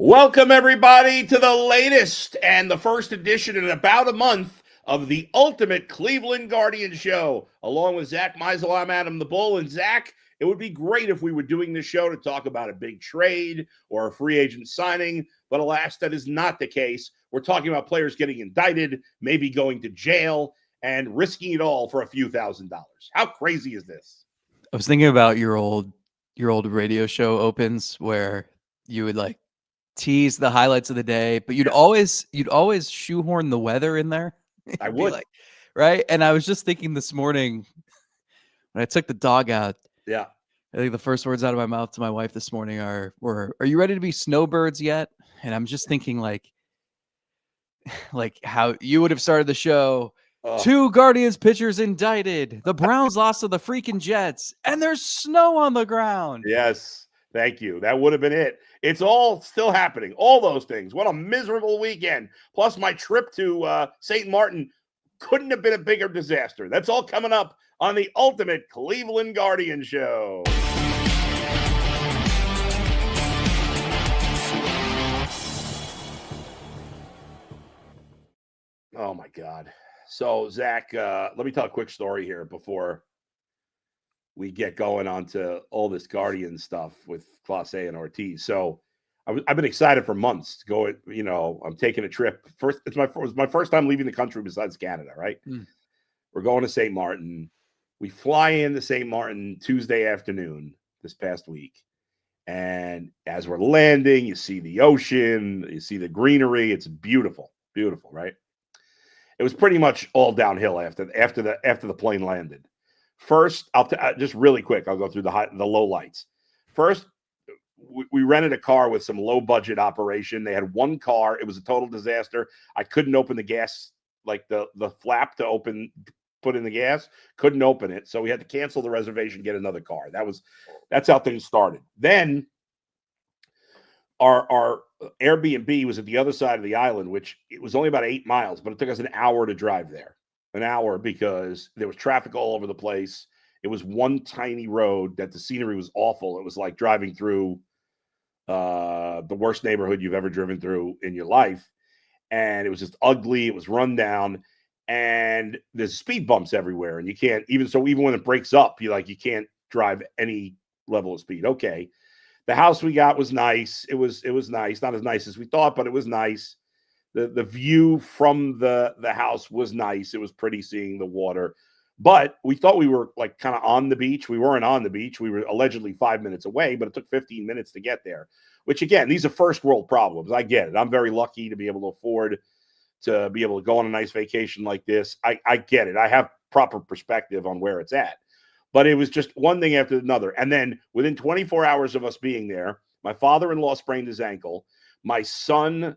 Welcome, everybody, to the latest and the first edition in about a month of the Ultimate Cleveland Guardian Show. Along with Zach Meisel, I'm Adam the Bull. And Zach, it would be great if we were doing this show to talk about a big trade or a free agent signing, but alas, that is not the case. We're talking about players getting indicted, maybe going to jail, and risking it all for a few $1,000s. How crazy is this? I was thinking about your old radio show opens where you would like tease the highlights of the day, but you'd always shoehorn the weather in there. I would. Like, right? And I was just thinking this morning when I took the dog out. Yeah. I think the first words out of my mouth to my wife this morning were, "Are you ready to be snowbirds yet?" And I'm just thinking like how you would have started the show. Two Guardians pitchers indicted. The Browns lost to the freaking Jets, and there's snow on the ground. Yes. Thank you. That would have been it. It's all still happening. All those things. What a miserable weekend. Plus, my trip to St. Martin couldn't have been a bigger disaster. That's all coming up on the Ultimate Cleveland Guardian Show. Oh, my God. So, Zach, let me tell a quick story here before we get going on to all this Guardian stuff with Clase and Ortiz. So I've been excited for months to go. I'm taking a trip. It was my first time leaving the country besides Canada, right? We're going to St. Martin. We fly into St. Martin Tuesday afternoon this past week. And as we're landing, you see the ocean, you see the greenery. It's beautiful, beautiful, right? It was pretty much all downhill after the plane landed. First, just really quick, I'll go through the low lights. First, we rented a car with some low budget operation. They had one car. It was a total disaster. I couldn't open the gas, like the flap to put in the gas. Couldn't open it. So we had to cancel the reservation, get another car. That's how things started. Then our Airbnb was at the other side of the island, which it was only about 8 miles, but it took us an hour to drive there. An hour because there was traffic all over the place. It was one tiny road that the scenery was awful. It was like driving through the worst neighborhood you've ever driven through in your life. And it was just ugly. It was run down. And there's speed bumps everywhere. And you can't, even when it breaks up, you can't drive any level of speed. Okay. The house we got was nice. It was nice. Not as nice as we thought, but it was nice. The view from the house was nice. It was pretty seeing the water. But we thought we were like kind of on the beach. We weren't on the beach. We were allegedly 5 minutes away, but it took 15 minutes to get there, which, again, these are first world problems. I get it. I'm very lucky to be able to afford to be able to go on a nice vacation like this. I get it. I have proper perspective on where it's at. But it was just one thing after another. And then within 24 hours of us being there, my father-in-law sprained his ankle. My son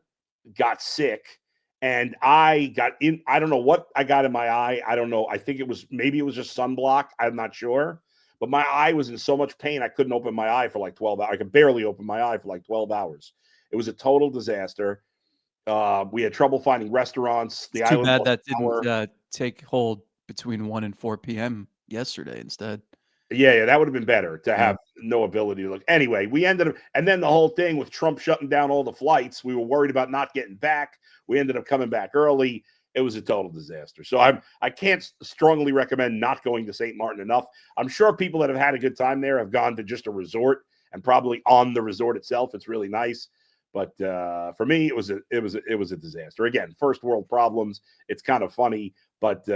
got sick, and I don't know what I got in my eye. I don't know. I think maybe it was just sunblock. I'm not sure. But my eye was in so much pain, I couldn't open my eye for like 12 hours. I could barely open my eye for like 12 hours. It was a total disaster. We had trouble finding restaurants. It's too bad that didn't take hold between 1 and 4 p.m. yesterday instead. Yeah, that would have been better to have no ability to look. Anyway, we ended up, and then the whole thing with Trump shutting down all the flights, we were worried about not getting back. We ended up coming back early. It was a total disaster. So I can't strongly recommend not going to St. Martin enough. I'm sure people that have had a good time there have gone to just a resort, and probably on the resort itself, it's really nice. But for me, it was a disaster. Again, first world problems. It's kind of funny, but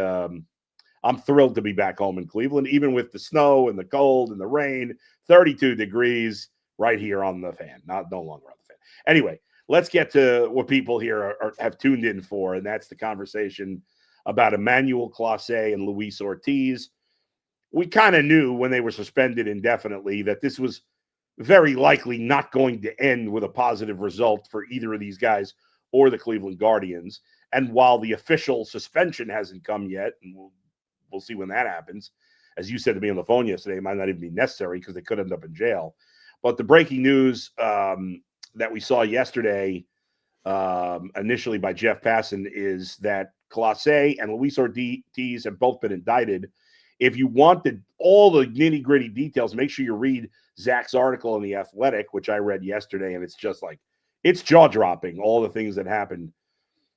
I'm thrilled to be back home in Cleveland, even with the snow and the cold and the rain. 32 degrees right here on the fan, no longer on the fan. Anyway, let's get to what people here have tuned in for, and that's the conversation about Emmanuel Clase and Luis Ortiz. We kind of knew when they were suspended indefinitely that this was very likely not going to end with a positive result for either of these guys or the Cleveland Guardians. And while the official suspension hasn't come yet, and we'll see when that happens. As you said to me on the phone yesterday, it might not even be necessary because they could end up in jail. But the breaking news that we saw yesterday, initially by Jeff Passan, is that Clase and Luis Ortiz have both been indicted. If you wanted all the nitty-gritty details, make sure you read Zach's article in The Athletic, which I read yesterday, and it's just like it's jaw dropping. All the things that happened.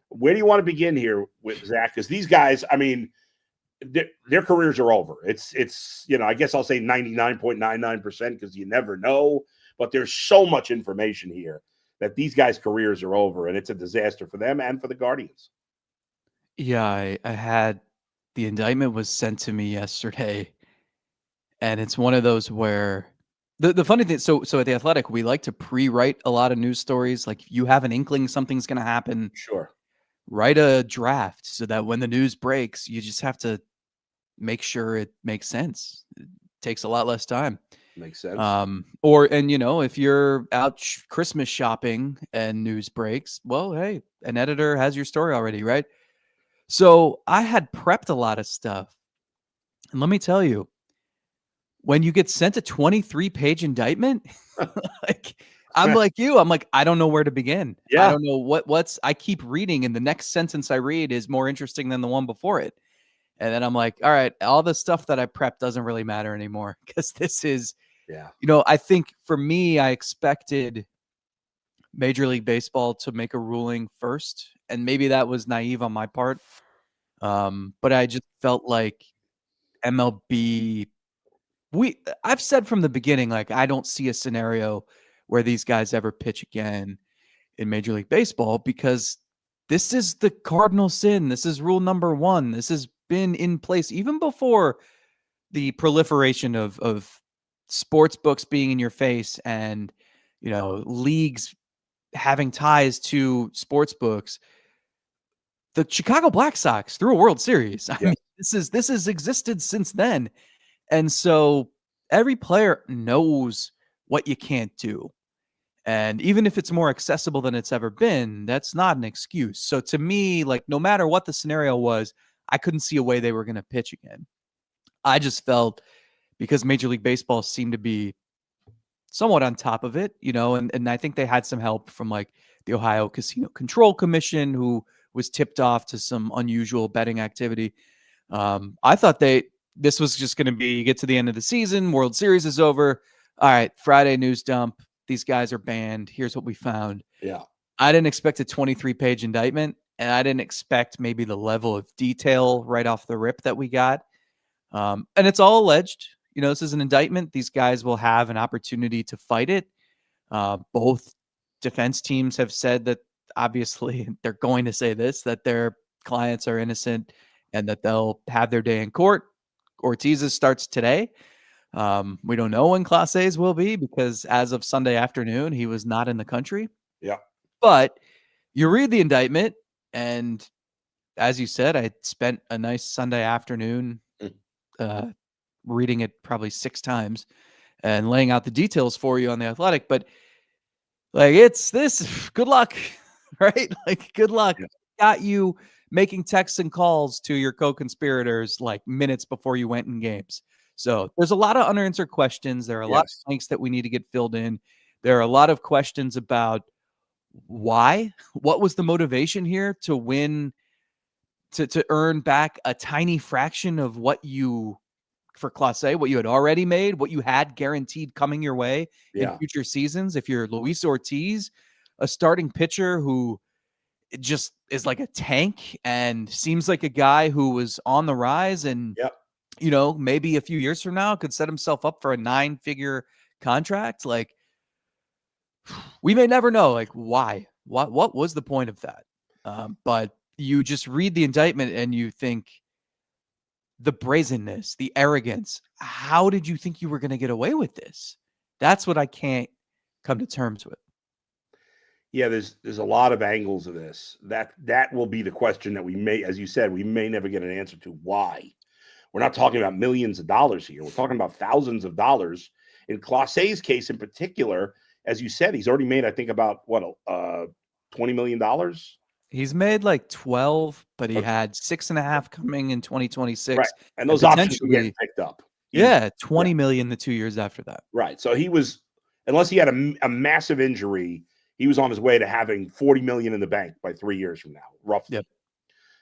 Where do you want to begin here with Zach? Because these guys, I mean, their careers are over. It's I guess I'll say 99.99% because you never know. But there's so much information here that these guys' careers are over, and it's a disaster for them and for the Guardians. Yeah, I had the indictment was sent to me yesterday, and it's one of those where the funny thing. So at the Athletic, we like to pre-write a lot of news stories. Like, if you have an inkling something's going to happen, Sure, write a draft so that when the news breaks, you just have to make sure it makes sense. It takes a lot less time. makes sense. If you're out Christmas shopping and news breaks, well, hey, an editor has your story already, right? So I had prepped a lot of stuff. And let me tell you, when you get sent a 23-page indictment, like, I'm like you, I'm like, I don't know where to begin. I Yeah, don't know I keep reading, and the next sentence I read is more interesting than the one before it. And then I'm like, all right, all the stuff that I prepped doesn't really matter anymore, because this is, yeah, I think for me, I expected Major League Baseball to make a ruling first, and maybe that was naive on my part. But I just felt like MLB, I've said from the beginning, like, I don't see a scenario where these guys ever pitch again in Major League Baseball, because this is the cardinal sin. This is rule number one. This has been in place even before the proliferation of sports books being in your face, and leagues having ties to sports books. The Chicago Black Sox threw a World Series. I yeah, mean, this has existed since then. And so every player knows what you can't do. And even if it's more accessible than it's ever been, that's not an excuse. So to me, like, no matter what the scenario was, I couldn't see a way they were going to pitch again. I just felt, because Major League Baseball seemed to be somewhat on top of it, and I think they had some help from, like, the Ohio Casino Control Commission, who was tipped off to some unusual betting activity. I thought this was just going to be, you get to the end of the season, World Series is over. All right, Friday news dump. These guys are banned. Here's what we found. yeah, I didn't expect a 23-page indictment, and I didn't expect maybe the level of detail right off the rip that we got. And it's all alleged. This is an indictment. These guys will have an opportunity to fight it. Both defense teams have said that, obviously, they're going to say this, that their clients are innocent and that they'll have their day in court. Ortiz's starts today. We don't know when Clase's will be, because as of Sunday afternoon, he was not in the country. yeah, But you read the indictment, and as you said, I spent a nice Sunday afternoon uh, reading it probably 6 times and laying out the details for you on The Athletic. But, like, it's this, good luck, right? Like, good luck. yeah. Got you making texts and calls to your co-conspirators like minutes before you went in games. So there's a lot of unanswered questions. There are a lot of Yes, blanks that we need to get filled in. There are a lot of questions about why, what was the motivation here to win, to earn back a tiny fraction of what you, for Clase, what you had already made, what you had guaranteed coming your way in yeah, future seasons. If you're Luis Ortiz, a starting pitcher who just is like a tank and seems like a guy who was on the rise, and yeah. maybe a few years from now could set himself up for a 9-figure contract. Like, we may never know, like, why, what was the point of that? But you just read the indictment and you think, the brazenness, the arrogance. How did you think you were going to get away with this? That's what I can't come to terms with. Yeah, there's a lot of angles of this. That will be the question that we may, as you said, we may never get an answer to. Why? We're not talking about millions of dollars here. We're talking about thousands of dollars. In Clase's case in particular, as you said, he's already made, I think, about what, $20 million. He's made like 12, but he had 6.5 coming in Right. 2026, And and those options were getting potentially, picked up. yeah, Yeah, 20 million the 2 years after that. right. So he was, unless he had a massive injury, he was on his way to having 40 million in the bank by 3 years from now, roughly. Yep.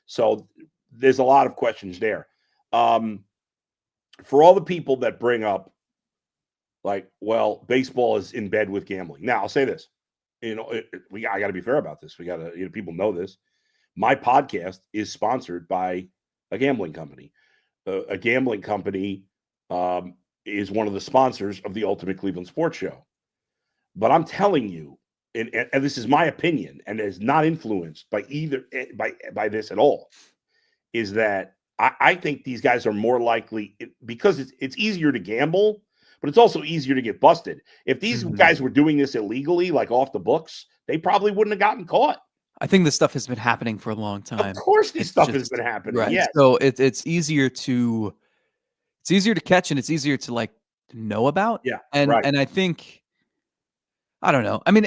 So there's a lot of questions there. For all the people that bring up, like, well, baseball is in bed with gambling. Now, I'll say this. I got to be fair about this. We got to, people know this. My podcast is sponsored by a gambling company. A gambling company is one of the sponsors of the Ultimate Cleveland Sports Show. But I'm telling you, and this is my opinion, and is not influenced by either by this at all, is that I think these guys are more likely, because it's easier to gamble, but it's also easier to get busted. If these guys were doing this illegally, like off the books, they probably wouldn't have gotten caught. I think this stuff has been happening for a long time. Of course, this stuff has been happening. Right. Yes. So it's easier to catch, and it's easier to like know about. Yeah. And right. and I think, I don't know. I mean,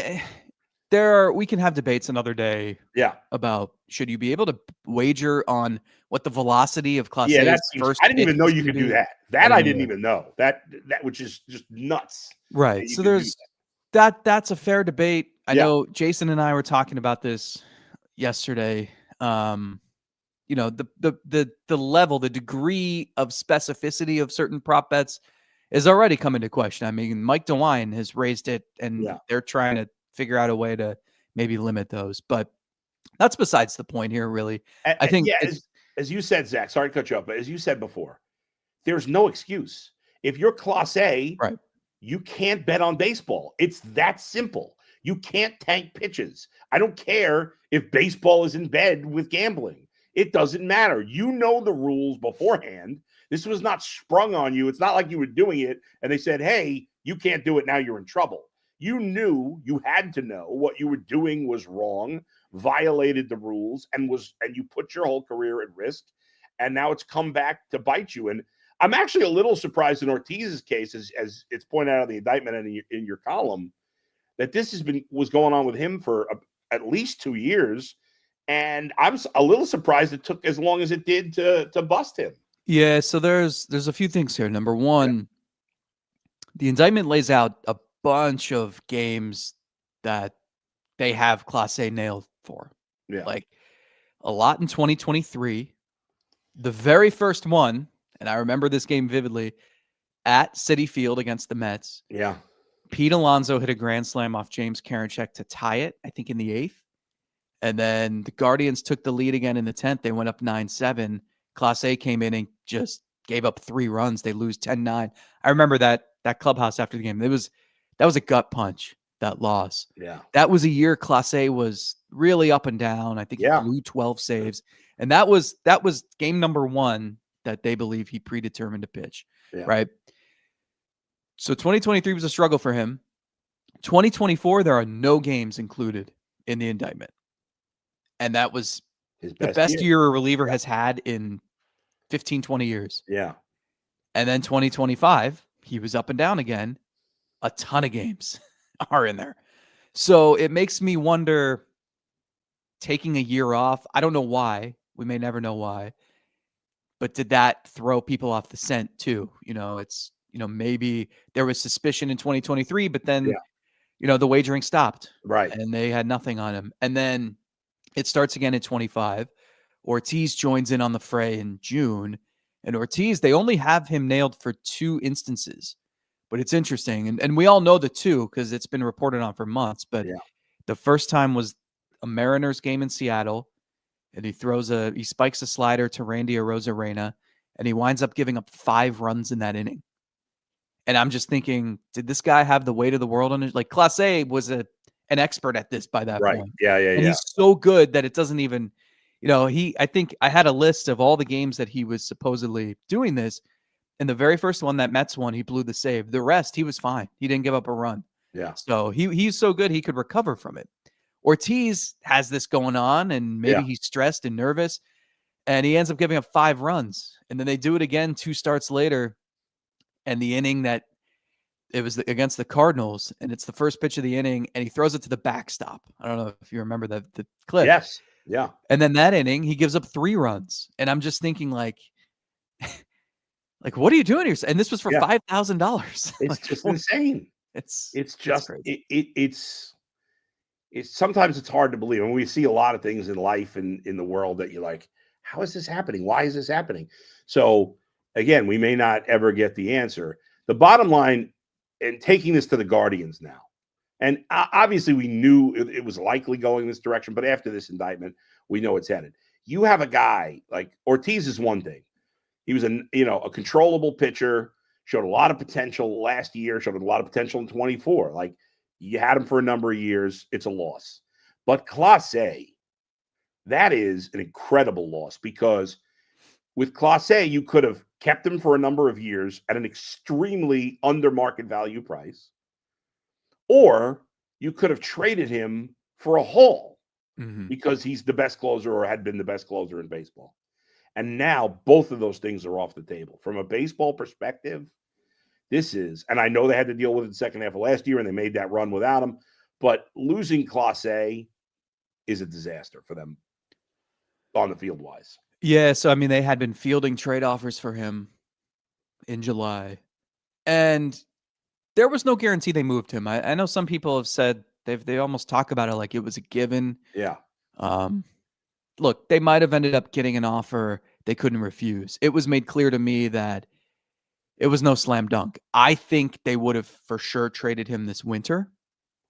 we can have debates another day. Yeah. About should you be able to wager on what the velocity of Clase first? I didn't even know you could do that. I didn't even know that, which is just nuts. Right. So there's that's a fair debate. I know Jason and I were talking about this yesterday. The level, the degree of specificity of certain prop bets is already come into question. I mean, Mike DeWine has raised it, and they're trying to figure out a way to maybe limit those. But that's besides the point here, really. I think, as you said, Zach, sorry to cut you off, but as you said before, there's no excuse. If you're Class A, right, you can't bet on baseball. It's that simple. You can't tank pitches. I don't care if baseball is in bed with gambling. It doesn't matter. You know the rules beforehand. This was not sprung on you. It's not like you were doing it and they said, hey, you can't do it, now you're in trouble. You knew, you had to know what you were doing was wrong, violated the rules, and you put your whole career at risk. And now it's come back to bite you. And I'm actually a little surprised in Ortiz's case, as it's pointed out in the indictment and in your column, that this was going on with him for at least 2 years. And I'm a little surprised it took as long as it did to bust him. Yeah, so there's a few things here. Number one, the indictment lays out a bunch of games that they have Clase nailed for. Yeah. Like a lot in 2023. The very first one, and I remember this game vividly, at Citi Field against the Mets. Yeah. Pete Alonso hit a grand slam off James Karinchak to tie it, I think in the 8th. And then the Guardians took the lead again in the 10th. They went up 9-7. Clase came in and just gave up 3 runs. They lose 10-9. I remember that clubhouse after the game. That was a gut punch, that loss. Yeah. That was a year Clase was really up and down. I think he blew 12 saves. And that was game number 1 that they believe he predetermined to pitch. Yeah. Right. So 2023 was a struggle for him. 2024, there are no games included in the indictment. And that was the best year a reliever has had in 15, 20 years. Yeah. And then 2025, he was up and down again. A ton of games are in there. So it makes me wonder, taking a year off, I don't know why. We may never know why. But did that throw people off the scent too? It's, maybe there was suspicion in 2023, but then, the wagering stopped. Right. And they had nothing on him. And then it starts again in 25. Ortiz joins in on the fray in June. And Ortiz, they only have him nailed for 2 instances. But it's interesting. And we all know the 2 because it's been reported on for months. But the first time was a Mariners game in Seattle. And he spikes a slider to Randy Arozarena. And he winds up giving up 5 runs in that inning. And I'm just thinking, did this guy have the weight of the world on it? Like, Clase was an expert at this by that point. Yeah. And he's so good that it doesn't even, I think I had a list of all the games that he was supposedly doing this. And the very first one, that Mets one, he blew the save. The rest, he was fine. He didn't give up a run. Yeah. So he's so good, he could recover from it. Ortiz has this going on, and maybe he's stressed and nervous, and he ends up giving up 5 runs. And then they do it again 2 starts later. And the inning that it was against the Cardinals, and it's the first pitch of the inning, and he throws it to the backstop. I don't know if you remember the clip. Yes. Yeah. And then that inning, he gives up 3 runs. And I'm just thinking, like, what are you doing here? And this was for $5,000. It's just insane. It's sometimes it's hard to believe. And we see a lot of things in life and in the world that you're like, how is this happening? Why is this happening? So again, we may not ever get the answer. The bottom line, and taking this to the Guardians now, And obviously, we knew it was likely going this direction. But after this indictment, we know it's headed. You have a guy like Ortiz is one thing. He was a controllable pitcher, showed a lot of potential last year, showed a lot of potential in 24. Like you had him for a number of years. It's a loss. But Clase, that is an incredible loss because with Clase, you could have kept him for a number of years at an extremely under market value price, or you could have traded him for a haul because he's the best closer or had been the best closer in baseball. And now both of those things are off the table. From a baseball perspective, this is, and I know they had to deal with it the second half of last year and they made that run without him, but losing Clase is a disaster for them on the field wise. Yeah, so I mean, they had been fielding trade offers for him in July, and there was no guarantee they moved him. I know some people have said they almost talk about it like it was a given. Yeah. Look, they might have ended up getting an offer they couldn't refuse. It was made clear to me that it was no slam dunk. I think they would have for sure traded him this winter.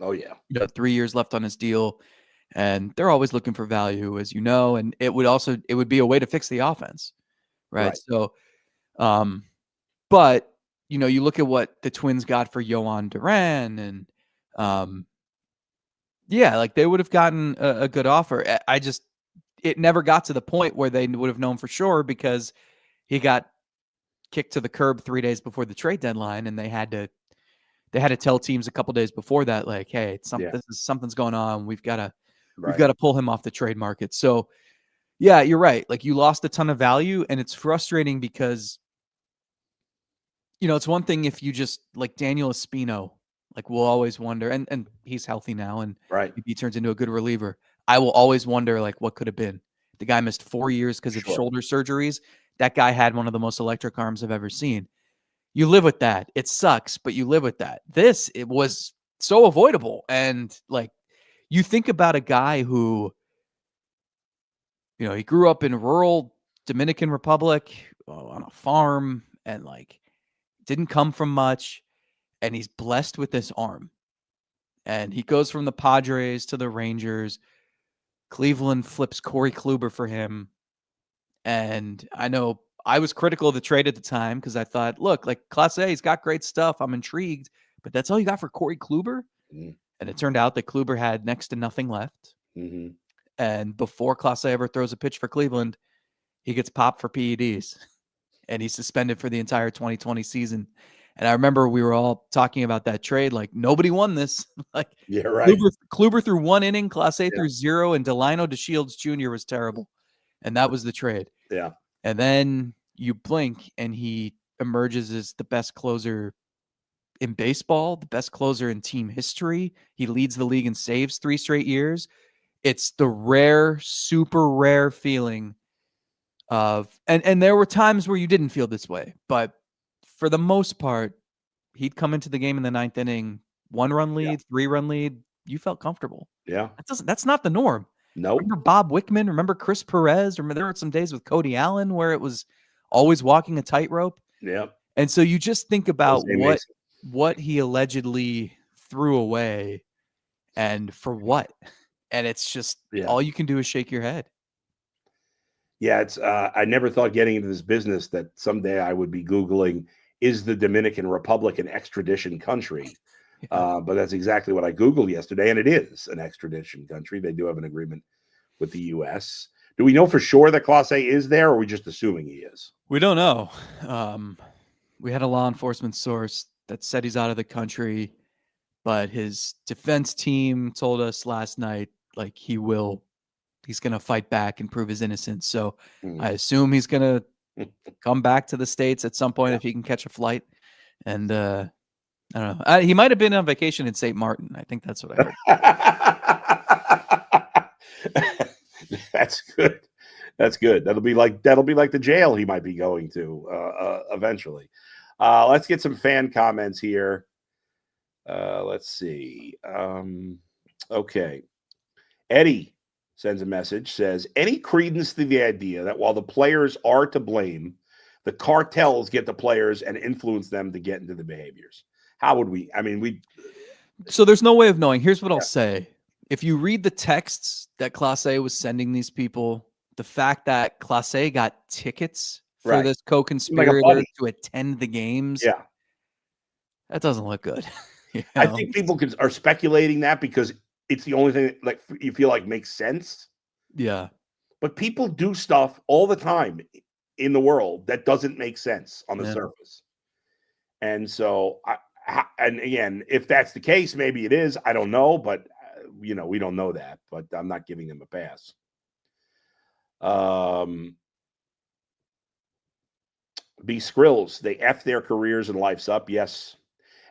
Oh, yeah. 3 years left on his deal, and they're always looking for value, as you know, and it would be a way to fix the offense, right? So, but, you look at what the Twins got for Yohan Duran, and, yeah, like they would have gotten a good offer. It never got to the point where they would have known for sure because he got kicked to the curb 3 days before the trade deadline, and they had to tell teams a couple days before that, like, hey, something's going on. We've got to pull him off the trade market. So, yeah, you're right. Like you lost a ton of value, and it's frustrating because, it's one thing if you just like Daniel Espino, like we'll always wonder, and he's healthy now, and he turns into a good reliever. I will always wonder, like, what could have been. The guy missed 4 years because of shoulder surgeries. That guy had one of the most electric arms I've ever seen. You live with that. It sucks, but you live with that. It was so avoidable. And like, you think about a guy who, he grew up in rural Dominican Republic on a farm and like didn't come from much. And he's blessed with this arm. And he goes from the Padres to the Rangers. Cleveland flips Corey Kluber for him. And I know I was critical of the trade at the time because I thought, look, like Clase, he's got great stuff. I'm intrigued, but that's all you got for Corey Kluber? Mm. And it turned out that Kluber had next to nothing left. Mm-hmm. And before Clase ever throws a pitch for Cleveland, he gets popped for PEDs and he's suspended for the entire 2020 season. And I remember we were all talking about that trade. Like nobody won this. Like Kluber threw 1 inning, Clase threw 0, and Delino DeShields Jr. was terrible. And that was the trade. Yeah. And then you blink and he emerges as the best closer in baseball, the best closer in team history. He leads the league in saves 3 straight years. It's the rare, super rare feeling of, and there were times where you didn't feel this way, but for the most part, he'd come into the game in the 9th inning, 1-run lead, 3-run lead. You felt comfortable. Yeah. That's not the norm. No. Remember Bob Wickman? Remember Chris Perez? Remember there were some days with Cody Allen where it was always walking a tightrope. Yeah. And so you just think about what he allegedly threw away and for what. And it's just all you can do is shake your head. Yeah, it's I never thought getting into this business that someday I would be Googling, is the Dominican Republic an extradition country? But that's exactly what I Googled yesterday, and it is an extradition country. They do have an agreement with the U.S. Do we know for sure that Clase is there, or are we just assuming he is? We don't know. We had a law enforcement source that said he's out of the country, but his defense team told us last night, like, he's going to fight back and prove his innocence. So I assume he's going to come back to the States at some point if he can catch a flight. And I don't know. He might have been on vacation in St. Martin. I think that's what I heard. That's good. That's good. That'll be like the jail he might be going to eventually. Let's get some fan comments here. Let's see. Okay. Eddie sends a message, says, any credence to the idea that while the players are to blame, the cartels get the players and influence them to get into the behaviors? How would we? I mean, So there's no way of knowing. Here's what I'll Yeah. say. If you read the texts that Clase was sending these people, the fact that Clase got tickets for Right. this Seemed like a co-conspirator buddy. to attend the games, Yeah. that doesn't look good. I think people are speculating that because it's the only thing that, like, you feel like makes sense. Yeah. But people do stuff all the time in the world that doesn't make sense on the Yeah. surface. And so, and again, if that's the case, maybe it is. I don't know, but we don't know that. But I'm not giving them a pass. B Skrills, they F their careers and lives up. Yes.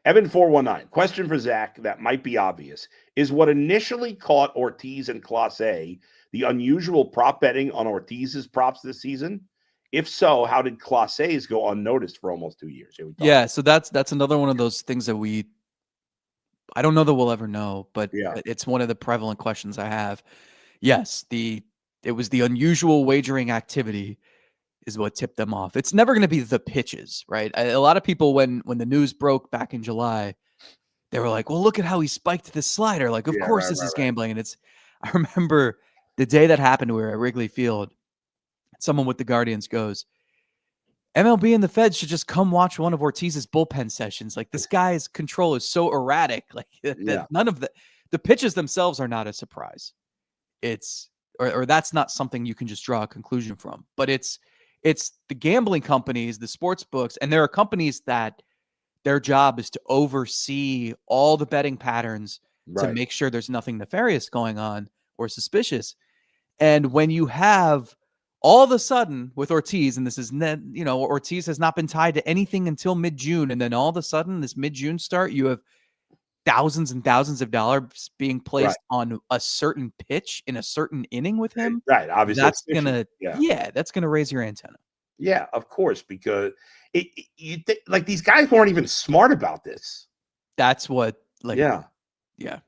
Evan 419, question for Zach that might be obvious. Is what initially caught Ortiz and Clase the unusual prop betting on Ortiz's props this season? If so, how did Clase's go unnoticed for almost 2 years? Yeah, so that's another one of those things that I don't know that we'll ever know, but Yeah. it's one of the prevalent questions I have. Yes, it was the unusual wagering activity is what tipped them off. It's never going to be the pitches, right? A lot of people, when the news broke back in July, they were like, "Well, look at how he spiked this slider. Like, of Yeah, course this is gambling." And I remember the day that happened, we were at Wrigley Field. Someone with the Guardians goes, "MLB and the Fed should just come watch one of Ortiz's bullpen sessions. Like, this guy's control is so erratic. Like that Yeah. none of the pitches themselves are not a surprise. It's or that's not something you can just draw a conclusion from. But it's the gambling companies, the sports books, and there are companies that their job is to oversee all the betting patterns to Right. make sure there's nothing nefarious going on or suspicious. And when you have all of a sudden with Ortiz, and this is Ortiz has not been tied to anything until mid-June, and then all of a sudden this mid-June start, you have thousands and thousands of dollars being Right. placed on a certain pitch in a certain inning with him. Right. Obviously, it's That's fishy. that's gonna raise your antenna. Yeah, of course, because you think like these guys weren't even smart about this. That's what, Yeah. yeah,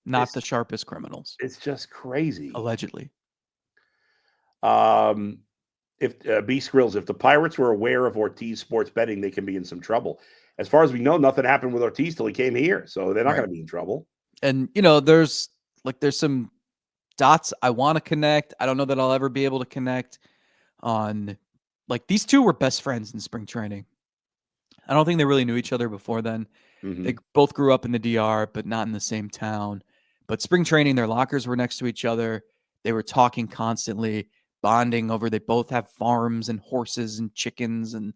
not It's the sharpest criminals, it's just crazy. allegedly. If B Skrills, if the Pirates were aware of Ortiz sports betting, they can be in some trouble. As far as we know, nothing happened with Ortiz till he came here, so they're not Right. going to be in trouble. And there's some dots I want to connect. I don't know that I'll ever be able to connect on, like, these two were best friends in spring training. I don't think they really knew each other before then. They both grew up in the DR, but not in the same town. But spring training, their lockers were next to each other. They were talking constantly, bonding over, they both have farms and horses and chickens. And,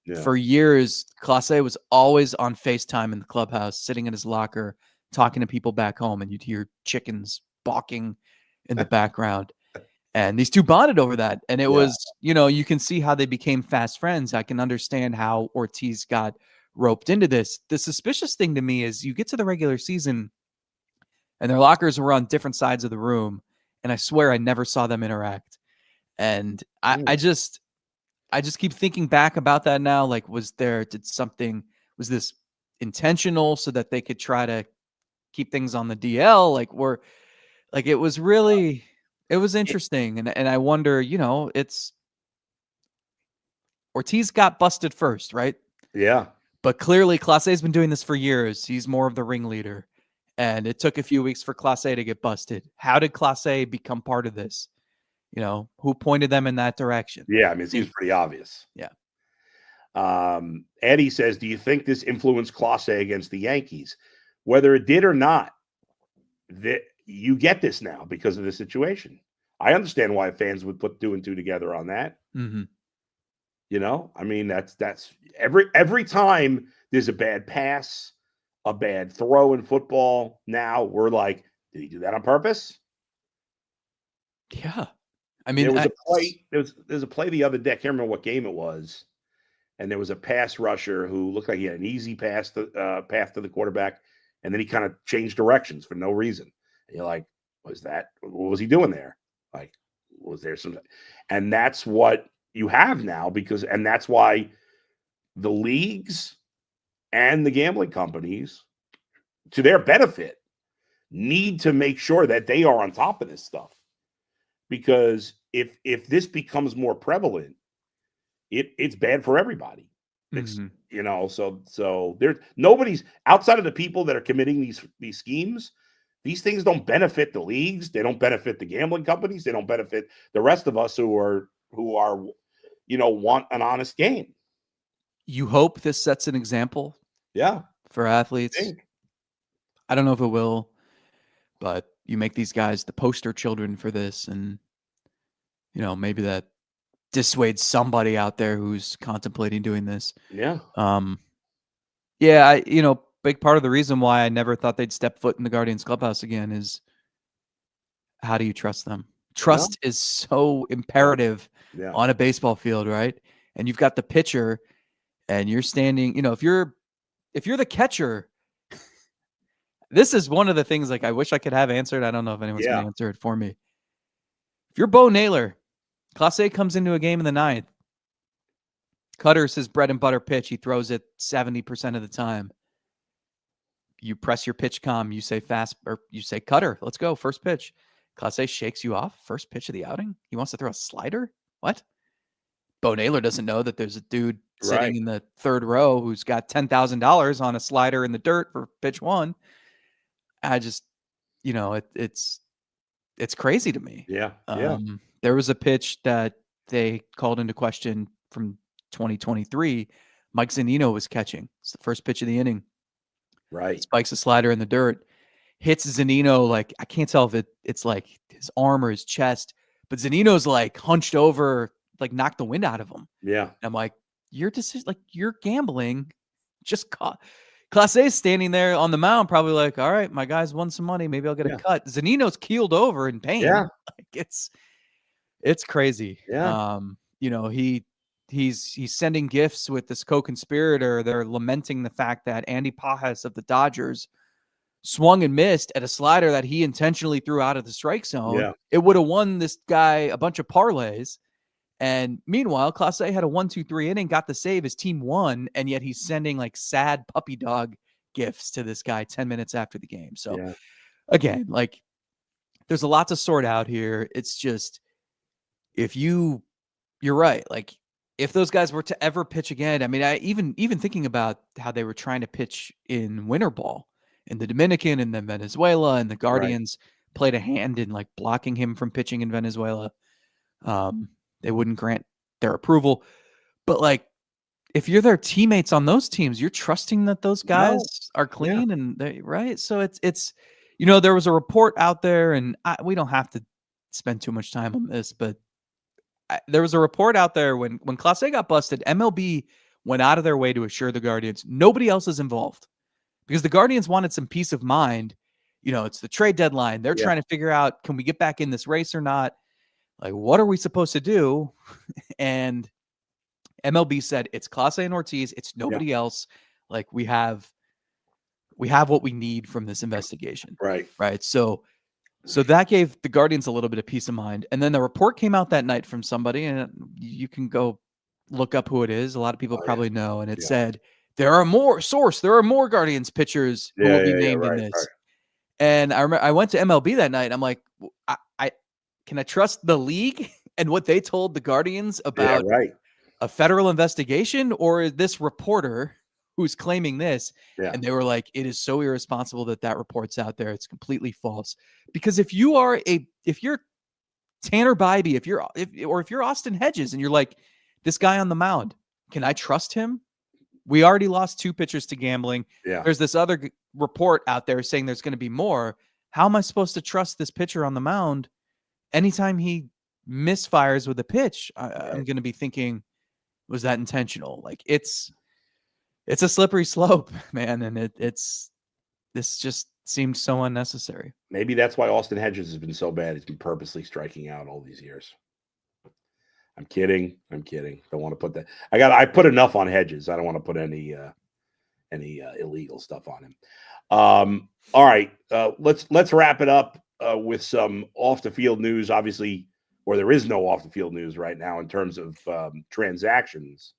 Yeah. for years, Clase was always on FaceTime in the clubhouse, sitting in his locker, talking to people back home. And you'd hear chickens balking in the background. And these two bonded over that. And it was, you can see how they became fast friends. I can understand how Ortiz got roped into this. The suspicious thing to me is you get to the regular season and their lockers were on different sides of the room. And I swear I never saw them interact. And I just keep thinking back about that now. Like, was this intentional so that they could try to keep things on the DL? It was really, it was interesting. And I wonder, it's Ortiz got busted first, right? Yeah. But clearly Clase's been doing this for years. He's more of the ringleader. And it took a few weeks for Clase to get busted. How did Clase become part of this? Who pointed them in that direction? Yeah. I mean, it seems pretty obvious. Yeah. Eddie says, do you think this influenced Clase against the Yankees? Whether it did or not, that you get this now because of the situation. I understand why fans would put 2 and 2 together on that. Mm-hmm. I mean, that's every time there's a bad pass, a bad throw in football. Now we're like, did he do that on purpose? Yeah. I mean, there was a play. There's a play the other day. I can't remember what game it was. And there was a pass rusher who looked like he had an easy path to the quarterback. And then he kind of changed directions for no reason. And you're like, what was he doing there? Like, was there some? And that's what you have now and that's why the leagues and the gambling companies, to their benefit, need to make sure that they are on top of this stuff. Because if this becomes more prevalent, it's bad for everybody. So there's nobody's outside of the people that are committing these schemes. These things don't benefit the leagues. They don't benefit the gambling companies. They don't benefit the rest of us who are want an honest game. You hope this sets an example, yeah, for athletes. I don't know if it will, but you make these guys the poster children for this, and maybe that dissuades somebody out there who's contemplating doing this. Yeah. Yeah, big part of the reason why I never thought they'd step foot in the Guardians clubhouse again is, how do you trust them? Trust is so imperative on a baseball field, right? And you've got the pitcher, and you're standing, if you're the catcher, this is one of the things, like, I wish I could have answered. I don't know if anyone's going to answer it for me. If you're Bo Naylor, Clase comes into a game in the 9th. Cutter's his bread and butter pitch. He throws it 70% of the time. You press your pitch comm. You say fast, or you say cutter. Let's go. First pitch. Clase shakes you off. First pitch of the outing. He wants to throw a slider? What? Bo Naylor doesn't know that there's a dude sitting in the 3rd row who's got $10,000 on a slider in the dirt for pitch 1. I just, it's crazy to me. Yeah. There was a pitch that they called into question from 2023. Mike Zunino was catching. It's the first pitch of the inning. Right. Spikes a slider in the dirt. Hits Zunino, like, I can't tell if it's like his arm or his chest, but Zunino's like hunched over, like knocked the wind out of him. Yeah. And I'm like, you're gambling. Just caught. Clase is standing there on the mound, probably like, all right, my guys won some money. Maybe I'll get a cut. Zunino's keeled over in pain. Yeah. Like, it's crazy. Yeah. He's sending gifts with this co-conspirator. They're lamenting the fact that Andy Pajas of the Dodgers swung and missed at a slider that he intentionally threw out of the strike zone. Yeah. It would have won this guy a bunch of parlays. And meanwhile, Clase had a 1-2-3 inning, got the save, his team won, and yet he's sending like sad puppy dog gifts to this guy 10 minutes after the game. So again, like, there's a lot to sort out here. It's just, you're right. Like, if those guys were to ever pitch again, I mean, I even thinking about how they were trying to pitch in winter ball in the Dominican and then Venezuela, and the Guardians played a hand in like blocking him from pitching in Venezuela. They wouldn't grant their approval. But like, if you're their teammates on those teams, you're trusting that those guys are clean and right. So it's there was a report out there, and we don't have to spend too much time on this, but there was a report out there when Clase got busted, MLB went out of their way to assure the Guardians nobody else is involved, because the Guardians wanted some peace of mind. It's the trade deadline. They're trying to figure out, can we get back in this race or not? Like, what are we supposed to do? And MLB said, it's Clase and Ortiz. It's nobody else. Like, we have what we need from this investigation. Right. So that gave the Guardians a little bit of peace of mind. And then the report came out that night from somebody, and you can go look up who it is. A lot of people probably know. And it said, there are more Guardians pitchers who will be named in this. Right. And I remember I went to MLB that night. And I'm like, can I trust the league and what they told the Guardians about a federal investigation, or is this reporter who's claiming this? And they were like, it is so irresponsible that report's out there. It's completely false. Because if you're Tanner Bybee, if you're Austin Hedges, and you're like, this guy on the mound, can I trust him? We already lost 2 pitchers to gambling. There's this other report out there saying there's going to be more. How am I supposed to trust this pitcher on the mound? Anytime he misfires with a pitch, I'm going to be thinking, was that intentional? Like, it's a slippery slope, man. And this just seemed so unnecessary. Maybe that's why Austin Hedges has been so bad. He's been purposely striking out all these years. I'm kidding. Don't want to put that. I put enough on Hedges. I don't want to put any illegal stuff on him. All right. Let's wrap it up with some off the field news, obviously, or there is no off the field news right now in terms of transactions.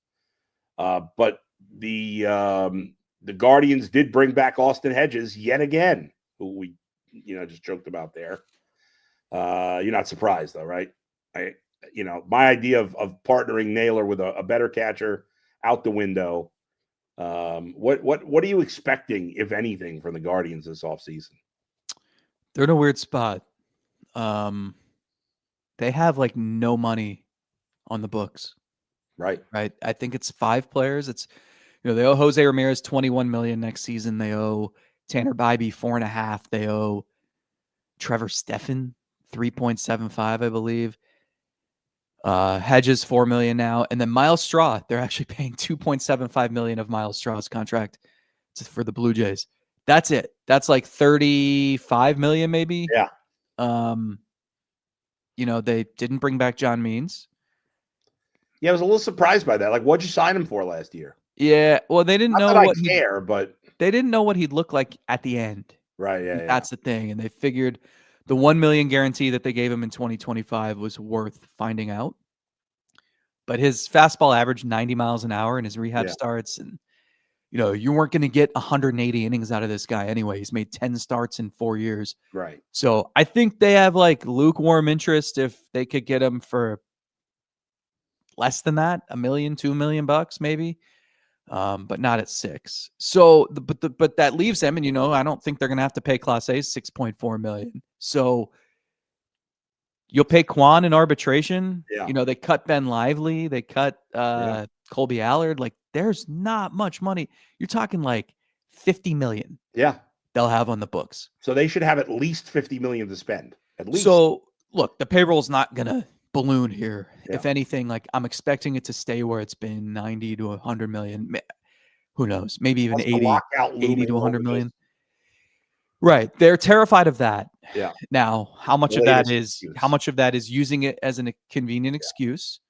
But the Guardians did bring back Austin Hedges yet again, who we just joked about there. You're not surprised though, right? My idea of partnering Naylor with a better catcher out the window. What are you expecting, if anything, from the Guardians this offseason? They're in a weird spot. They have like no money on the books. Right. I think it's 5 players. It's they owe Jose Ramirez $21 million next season. They owe Tanner Bybee $4.5 million. They owe Trevor Stephan $3.75 million, I believe. Hedges $4 million now, and then Miles Straw. They're actually paying $2.75 million of Miles Straw's contract for the Blue Jays. That's it. That's like $35 million, maybe. Yeah. They didn't bring back John Means. Yeah, I was a little surprised by that. Like, what'd you sign him for last year? Yeah, well, they didn't know what I care, but they didn't know what he'd look like at the end. Right. Yeah. That's the thing, and they figured the $1 million guarantee that they gave him in 2025 was worth finding out. But his fastball averaged 90 miles an hour in his rehab starts, and you weren't going to get 180 innings out of this guy anyway. He's made 10 starts in 4 years. Right. So I think they have like lukewarm interest if they could get him for less than that, $1 million, $2 million maybe, but not at 6. So, but that leaves them, and I don't think they're going to have to pay Clase $6.4 million. So you'll pay Quan in arbitration. Yeah. They cut Ben Lively, they cut Colby Allard. Like, there's not much money. You're talking like $50 million. Yeah. They'll have on the books. So they should have at least $50 million to spend. At least. So look, the payroll's not gonna balloon here. Yeah. If anything, like I'm expecting it to stay where it's been, 90 to 100 million. Who knows? Maybe even 80 to 100 million. Right. They're terrified of that. Yeah. Now, how much of that is using it as a convenient excuse?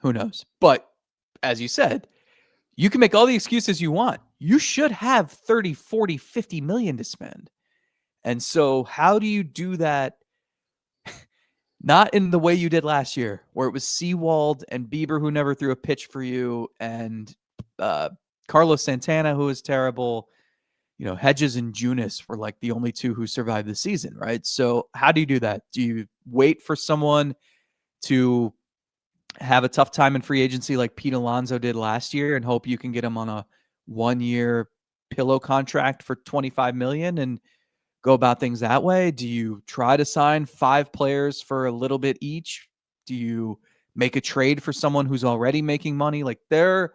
Who knows? But as you said, you can make all the excuses you want. You should have 30, 40, 50 million to spend. And so how do you do that? Not in the way you did last year, where it was Seawald and Bieber who never threw a pitch for you, and Carlos Santana, who was terrible. Hedges and Junis were like the only 2 who survived the season, right? So how do you do that? Do you wait for someone to have a tough time in free agency like Pete Alonso did last year and hope you can get him on a 1-year pillow contract for $25 million and go about things that way? Do you try to sign 5 players for a little bit each? Do you make a trade for someone who's already making money? Like there's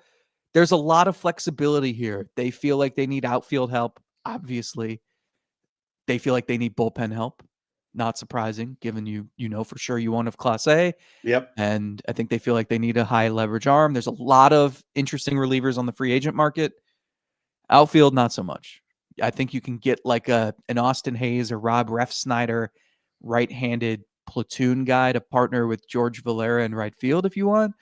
a lot of flexibility here. They feel like they need outfield help. Obviously, they feel like they need bullpen help. Not surprising, given you for sure you want of Class A. Yep. And I think they feel like they need a high leverage arm. There's a lot of interesting relievers on the free agent market. Outfield, not so much. I think you can get like an Austin Hayes or Rob Refsnyder right-handed platoon guy to partner with George Valera in right field if you want.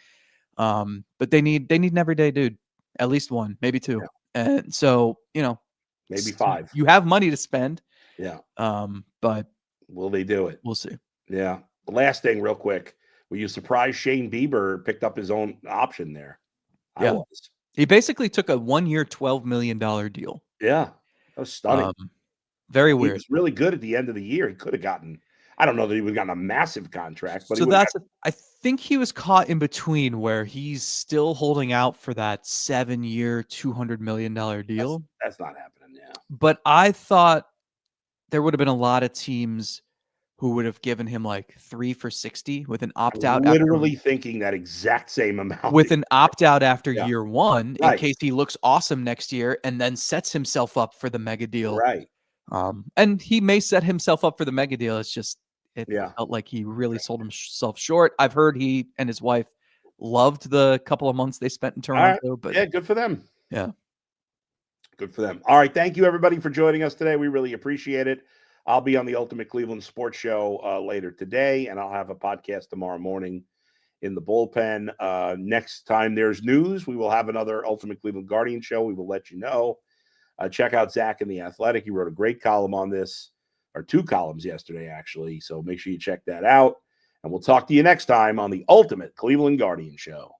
But they need an everyday dude, at least 1, maybe 2. Yeah. And so, maybe 5. You have money to spend. Yeah. But will they do it? We'll see. Yeah. The last thing real quick. Were you surprised Shane Bieber picked up his own option there? Yeah. I was. He basically took a 1-year, $12 million deal. Yeah. That was stunning. Very weird. He was really good at the end of the year. He could have gotten, I don't know that he would have gotten a massive contract, but I think he was caught in between where he's still holding out for that 7-year, $200 million deal. That's not happening. Yeah. But I thought there would have been a lot of teams who would have given him like 3 for $60 with an opt-out. Literally thinking that exact same amount. With an opt-out after year 1 right. in case he looks awesome next year and then sets himself up for the mega deal. Right. And he may set himself up for the mega deal. It's just, it felt like he really sold himself short. I've heard he and his wife loved the couple of months they spent in Toronto. But yeah, good for them. Yeah. Good for them. All right. Thank you, everybody, for joining us today. We really appreciate it. I'll be on the Ultimate Cleveland Sports Show later today, and I'll have a podcast tomorrow morning in the bullpen. Next time there's news, we will have another Ultimate Cleveland Guardian show. We will let you know. Check out Zach in The Athletic. He wrote a great column on this, or 2 columns yesterday, actually. So make sure you check that out. And we'll talk to you next time on the Ultimate Cleveland Guardian Show.